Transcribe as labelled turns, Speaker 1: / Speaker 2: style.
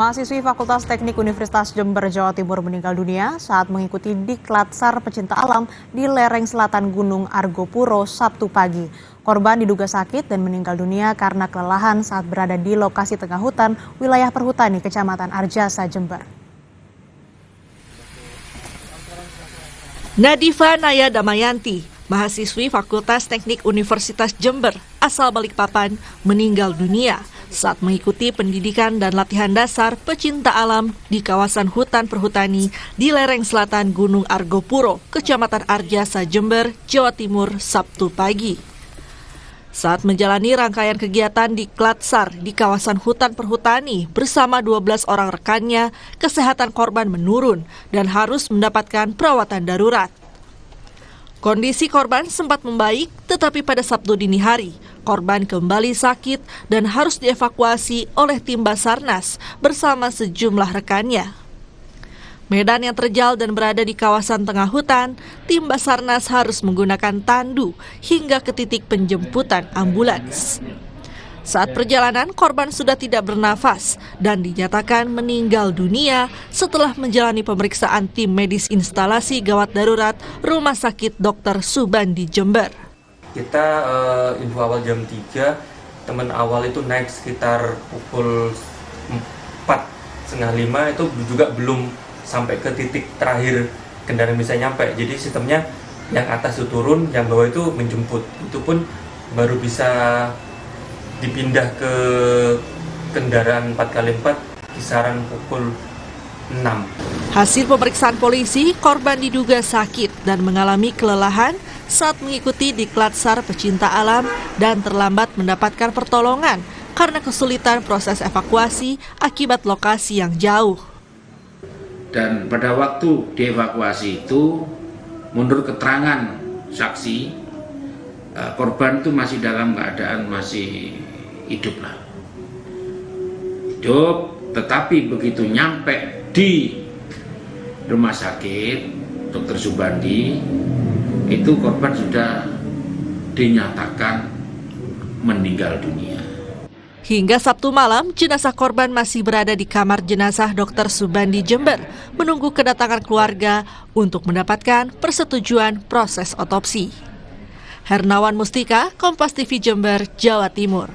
Speaker 1: Mahasiswi Fakultas Teknik Universitas Jember, Jawa Timur meninggal dunia saat mengikuti Diklat SAR Pecinta Alam di lereng selatan Gunung Argopuro Sabtu pagi. Korban diduga sakit dan meninggal dunia karena kelelahan saat berada di lokasi tengah hutan wilayah perhutani Kecamatan Arjasa, Jember.
Speaker 2: Nadifa Naya Damayanti, mahasiswi Fakultas Teknik Universitas Jember, asal Balikpapan, meninggal dunia saat mengikuti pendidikan dan latihan dasar pecinta alam di kawasan hutan perhutani di lereng selatan Gunung Argopuro, Kecamatan Arjasa, Jember, Jawa Timur, Sabtu pagi. Saat menjalani rangkaian kegiatan di SAR di kawasan hutan perhutani bersama 12 orang rekannya, kesehatan korban menurun dan harus mendapatkan perawatan darurat. Kondisi korban sempat membaik, tetapi pada Sabtu dini hari, korban kembali sakit dan harus dievakuasi oleh tim Basarnas bersama sejumlah rekannya. Medan yang terjal dan berada di kawasan tengah hutan, tim Basarnas harus menggunakan tandu hingga ke titik penjemputan ambulans. Saat perjalanan, korban sudah tidak bernafas dan dinyatakan meninggal dunia setelah menjalani pemeriksaan tim medis instalasi gawat darurat Rumah Sakit Dr. Subandi, Jember.
Speaker 3: Kita info awal jam 3, teman awal itu naik sekitar pukul 4:30 itu juga belum sampai ke titik terakhir kendaraan bisa nyampe. Jadi sistemnya yang atas itu turun, yang bawah itu menjemput. Itu pun baru bisa dipindah ke kendaraan 4x4 kisaran pukul 6.
Speaker 2: Hasil pemeriksaan polisi, korban diduga sakit dan mengalami kelelahan saat mengikuti Diklat SAR Pecinta Alam dan terlambat mendapatkan pertolongan karena kesulitan proses evakuasi akibat lokasi yang jauh.
Speaker 4: Dan pada waktu dievakuasi itu, menurut keterangan saksi, korban itu masih dalam keadaan masih hidup, tetapi begitu nyampe di rumah sakit Dr. Subandi, itu korban sudah dinyatakan meninggal dunia.
Speaker 2: Hingga Sabtu malam, jenazah korban masih berada di kamar jenazah Dr. Subandi, Jember, menunggu kedatangan keluarga untuk mendapatkan persetujuan proses otopsi. Hernawan Mustika, Kompas TV Jember, Jawa Timur.